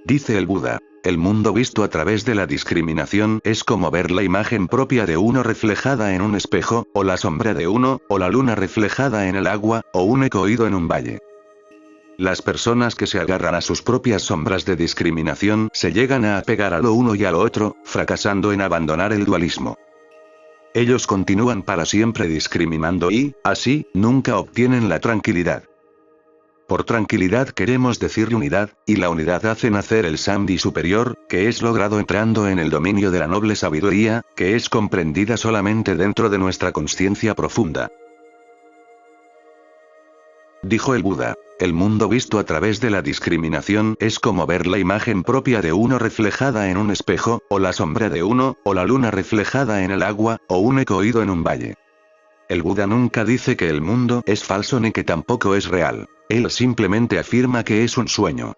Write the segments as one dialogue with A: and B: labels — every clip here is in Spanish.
A: Dice el Buda, el mundo visto a través de la discriminación es como ver la imagen propia de uno reflejada en un espejo, o la sombra de uno, o la luna reflejada en el agua, o un eco oído en un valle. Las personas que se agarran a sus propias sombras de discriminación se llegan a apegar a lo uno y a lo otro, fracasando en abandonar el dualismo. Ellos continúan para siempre discriminando y, así, nunca obtienen la tranquilidad. Por tranquilidad queremos decir unidad, y la unidad hace nacer el Sandhi superior, que es logrado entrando en el dominio de la noble sabiduría, que es comprendida solamente dentro de nuestra consciencia profunda. Dijo el Buda, el mundo visto a través de la discriminación es como ver la imagen propia de uno reflejada en un espejo, o la sombra de uno, o la luna reflejada en el agua, o un eco oído en un valle. El Buda nunca dice que el mundo es falso ni que tampoco es real. Él simplemente afirma que es un sueño.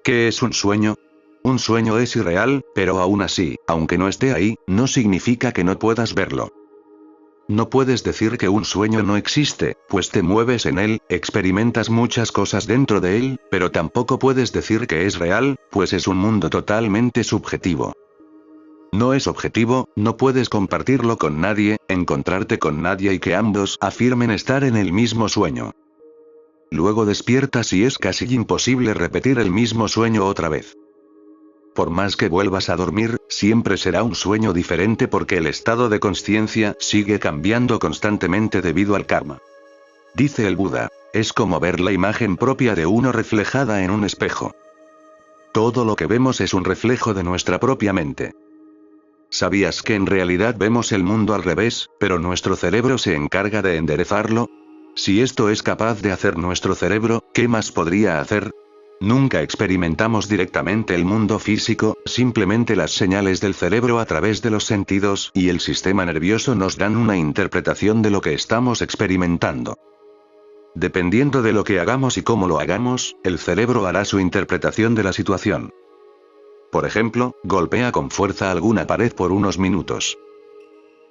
A: ¿Qué es un sueño? Un sueño es irreal, pero aún así, aunque no esté ahí, no significa que no puedas verlo. No puedes decir que un sueño no existe, pues te mueves en él, experimentas muchas cosas dentro de él, pero tampoco puedes decir que es real, pues es un mundo totalmente subjetivo. No es objetivo, no puedes compartirlo con nadie, encontrarte con nadie y que ambos afirmen estar en el mismo sueño. Luego despiertas y es casi imposible repetir el mismo sueño otra vez. Por más que vuelvas a dormir, siempre será un sueño diferente porque el estado de consciencia sigue cambiando constantemente debido al karma. Dice el Buda, es como ver la imagen propia de uno reflejada en un espejo. Todo lo que vemos es un reflejo de nuestra propia mente. ¿Sabías que en realidad vemos el mundo al revés, pero nuestro cerebro se encarga de enderezarlo? Si esto es capaz de hacer nuestro cerebro, ¿qué más podría hacer? Nunca experimentamos directamente el mundo físico, simplemente las señales del cerebro a través de los sentidos y el sistema nervioso nos dan una interpretación de lo que estamos experimentando. Dependiendo de lo que hagamos y cómo lo hagamos, el cerebro hará su interpretación de la situación. Por ejemplo, golpea con fuerza alguna pared por unos minutos.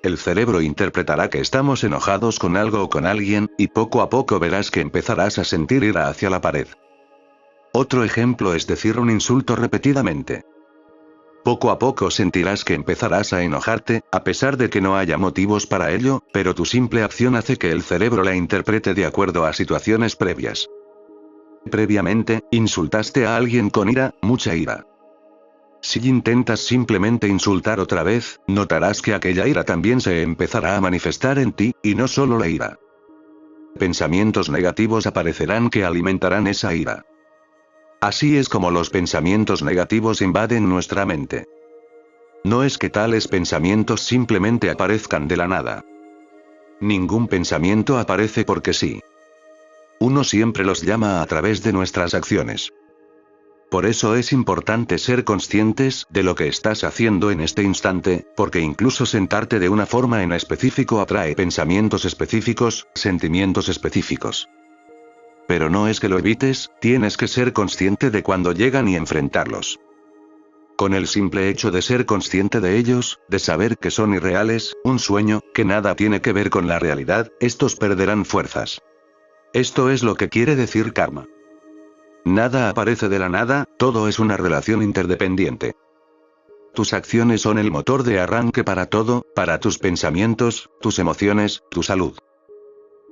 A: El cerebro interpretará que estamos enojados con algo o con alguien, y poco a poco verás que empezarás a sentir ira hacia la pared. Otro ejemplo es decir un insulto repetidamente. Poco a poco sentirás que empezarás a enojarte, a pesar de que no haya motivos para ello, pero tu simple acción hace que el cerebro la interprete de acuerdo a situaciones previas. Previamente, insultaste a alguien con ira, mucha ira. Si intentas simplemente insultar otra vez, notarás que aquella ira también se empezará a manifestar en ti, y no solo la ira. Pensamientos negativos aparecerán que alimentarán esa ira. Así es como los pensamientos negativos invaden nuestra mente. No es que tales pensamientos simplemente aparezcan de la nada. Ningún pensamiento aparece porque sí. Uno siempre los llama a través de nuestras acciones. Por eso es importante ser conscientes de lo que estás haciendo en este instante, porque incluso sentarte de una forma en específico atrae pensamientos específicos, sentimientos específicos. Pero no es que lo evites, tienes que ser consciente de cuando llegan y enfrentarlos. Con el simple hecho de ser consciente de ellos, de saber que son irreales, un sueño, que nada tiene que ver con la realidad, estos perderán fuerzas. Esto es lo que quiere decir karma. Nada aparece de la nada, todo es una relación interdependiente. Tus acciones son el motor de arranque para todo, para tus pensamientos, tus emociones, tu salud.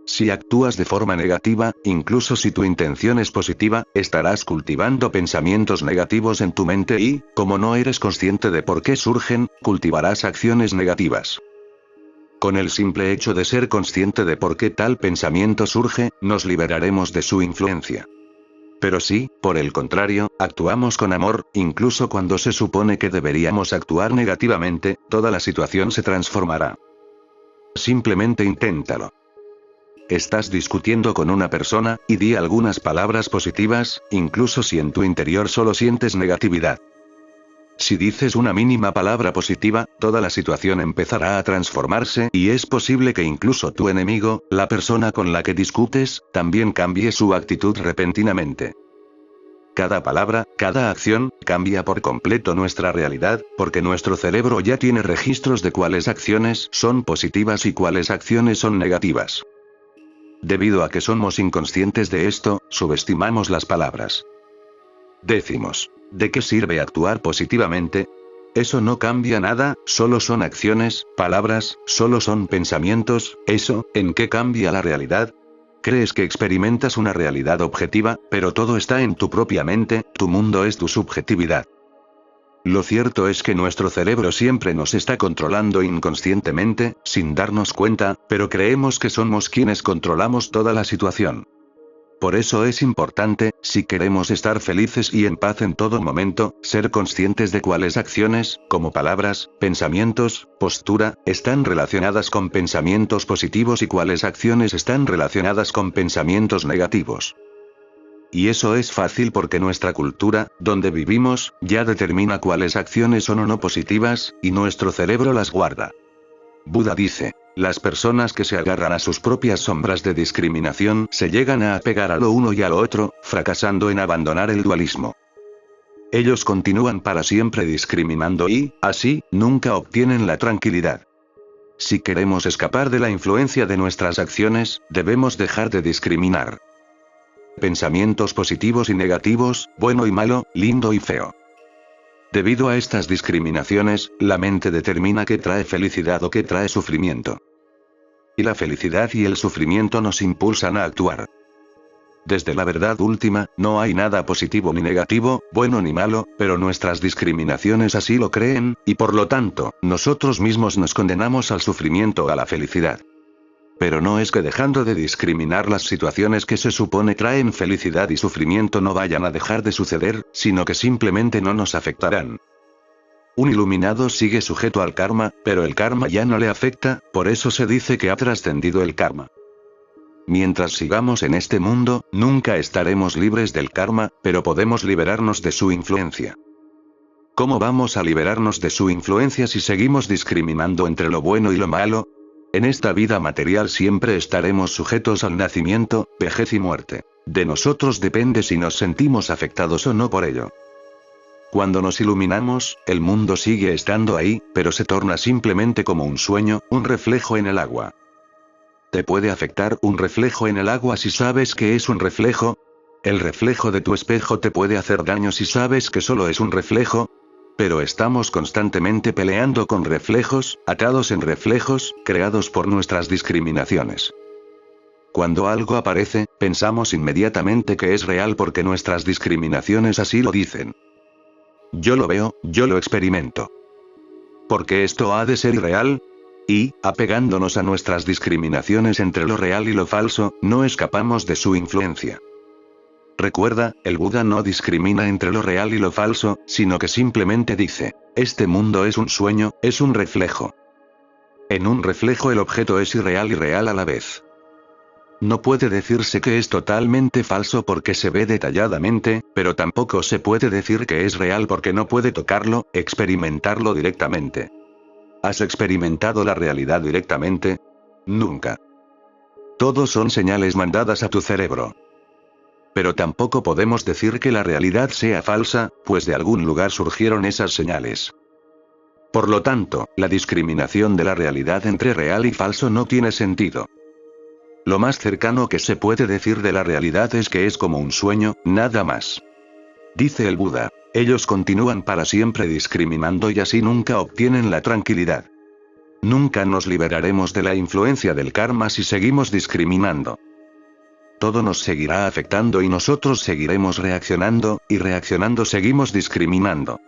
A: Si actúas de forma negativa, incluso si tu intención es positiva, estarás cultivando pensamientos negativos en tu mente y, como no eres consciente de por qué surgen, cultivarás acciones negativas. Con el simple hecho de ser consciente de por qué tal pensamiento surge, nos liberaremos de su influencia. Pero si, por el contrario, actuamos con amor, incluso cuando se supone que deberíamos actuar negativamente, toda la situación se transformará. Simplemente inténtalo. Estás discutiendo con una persona, y di algunas palabras positivas, incluso si en tu interior solo sientes negatividad. Si dices una mínima palabra positiva, toda la situación empezará a transformarse y es posible que incluso tu enemigo, la persona con la que discutes, también cambie su actitud repentinamente. Cada palabra, cada acción, cambia por completo nuestra realidad, porque nuestro cerebro ya tiene registros de cuáles acciones son positivas y cuáles acciones son negativas. Debido a que somos inconscientes de esto, subestimamos las palabras. Decimos, ¿de qué sirve actuar positivamente? Eso no cambia nada, solo son acciones, palabras, solo son pensamientos, ¿eso, en qué cambia la realidad? Crees que experimentas una realidad objetiva, pero todo está en tu propia mente, tu mundo es tu subjetividad. Lo cierto es que nuestro cerebro siempre nos está controlando inconscientemente, sin darnos cuenta, pero creemos que somos quienes controlamos toda la situación. Por eso es importante, si queremos estar felices y en paz en todo momento, ser conscientes de cuáles acciones, como palabras, pensamientos, postura, están relacionadas con pensamientos positivos y cuáles acciones están relacionadas con pensamientos negativos. Y eso es fácil porque nuestra cultura, donde vivimos, ya determina cuáles acciones son o no positivas, y nuestro cerebro las guarda. Buda dice, las personas que se agarran a sus propias sombras de discriminación se llegan a apegar a lo uno y a lo otro, fracasando en abandonar el dualismo. Ellos continúan para siempre discriminando y, así, nunca obtienen la tranquilidad. Si queremos escapar de la influencia de nuestras acciones, debemos dejar de discriminar. Pensamientos positivos y negativos, bueno y malo, lindo y feo. Debido a estas discriminaciones, la mente determina qué trae felicidad o qué trae sufrimiento. Y la felicidad y el sufrimiento nos impulsan a actuar. Desde la verdad última, no hay nada positivo ni negativo, bueno ni malo, pero nuestras discriminaciones así lo creen, y por lo tanto, nosotros mismos nos condenamos al sufrimiento o a la felicidad. Pero no es que dejando de discriminar las situaciones que se supone traen felicidad y sufrimiento no vayan a dejar de suceder, sino que simplemente no nos afectarán. Un iluminado sigue sujeto al karma, pero el karma ya no le afecta, por eso se dice que ha trascendido el karma. Mientras sigamos en este mundo, nunca estaremos libres del karma, pero podemos liberarnos de su influencia. ¿Cómo vamos a liberarnos de su influencia si seguimos discriminando entre lo bueno y lo malo? En esta vida material siempre estaremos sujetos al nacimiento, vejez y muerte. De nosotros depende si nos sentimos afectados o no por ello. Cuando nos iluminamos, el mundo sigue estando ahí, pero se torna simplemente como un sueño, un reflejo en el agua. ¿Te puede afectar un reflejo en el agua si sabes que es un reflejo? ¿El reflejo de tu espejo te puede hacer daño si sabes que solo es un reflejo? Pero estamos constantemente peleando con reflejos, atados en reflejos, creados por nuestras discriminaciones. Cuando algo aparece, pensamos inmediatamente que es real porque nuestras discriminaciones así lo dicen. Yo lo veo, yo lo experimento. ¿Por qué esto ha de ser irreal? Y, apegándonos a nuestras discriminaciones entre lo real y lo falso, no escapamos de su influencia. Recuerda, el Buda no discrimina entre lo real y lo falso, sino que simplemente dice, este mundo es un sueño, es un reflejo. En un reflejo el objeto es irreal y real a la vez. No puede decirse que es totalmente falso porque se ve detalladamente, pero tampoco se puede decir que es real porque no puede tocarlo, experimentarlo directamente. ¿Has experimentado la realidad directamente? Nunca. Todos son señales mandadas a tu cerebro. Pero tampoco podemos decir que la realidad sea falsa, pues de algún lugar surgieron esas señales. Por lo tanto, la discriminación de la realidad entre real y falso no tiene sentido. Lo más cercano que se puede decir de la realidad es que es como un sueño, nada más. Dice el Buda, ellos continúan para siempre discriminando y así nunca obtienen la tranquilidad. Nunca nos liberaremos de la influencia del karma si seguimos discriminando. Todo nos seguirá afectando y nosotros seguiremos reaccionando, y reaccionando seguimos discriminando.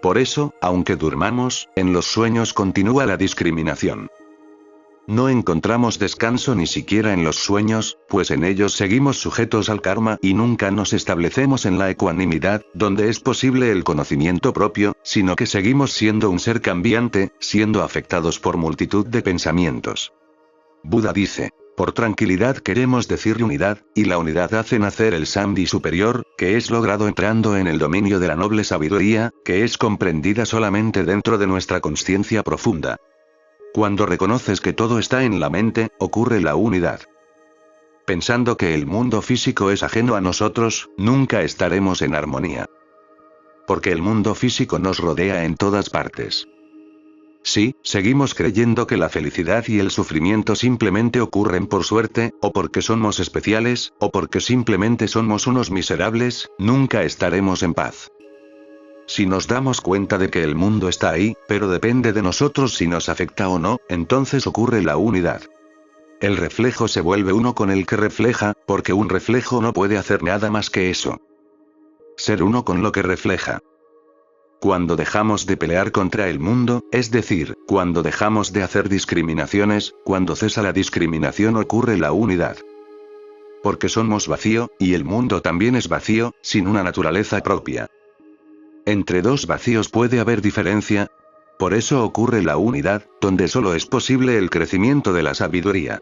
A: Por eso, aunque durmamos, en los sueños continúa la discriminación. No encontramos descanso ni siquiera en los sueños, pues en ellos seguimos sujetos al karma y nunca nos establecemos en la ecuanimidad, donde es posible el conocimiento propio, sino que seguimos siendo un ser cambiante, siendo afectados por multitud de pensamientos. Buda dice, por tranquilidad queremos decir unidad, y la unidad hace nacer el Sandhi superior, que es logrado entrando en el dominio de la noble sabiduría, que es comprendida solamente dentro de nuestra conciencia profunda. Cuando reconoces que todo está en la mente, ocurre la unidad. Pensando que el mundo físico es ajeno a nosotros, nunca estaremos en armonía. Porque el mundo físico nos rodea en todas partes. Sí, seguimos creyendo que la felicidad y el sufrimiento simplemente ocurren por suerte, o porque somos especiales, o porque simplemente somos unos miserables, nunca estaremos en paz. Si nos damos cuenta de que el mundo está ahí, pero depende de nosotros si nos afecta o no, entonces ocurre la unidad. El reflejo se vuelve uno con el que refleja, porque un reflejo no puede hacer nada más que eso. Ser uno con lo que refleja. Cuando dejamos de pelear contra el mundo, es decir, cuando dejamos de hacer discriminaciones, cuando cesa la discriminación ocurre la unidad. Porque somos vacío, y el mundo también es vacío, sin una naturaleza propia. Entre dos vacíos puede haber diferencia. Por eso ocurre la unidad, donde solo es posible el crecimiento de la sabiduría.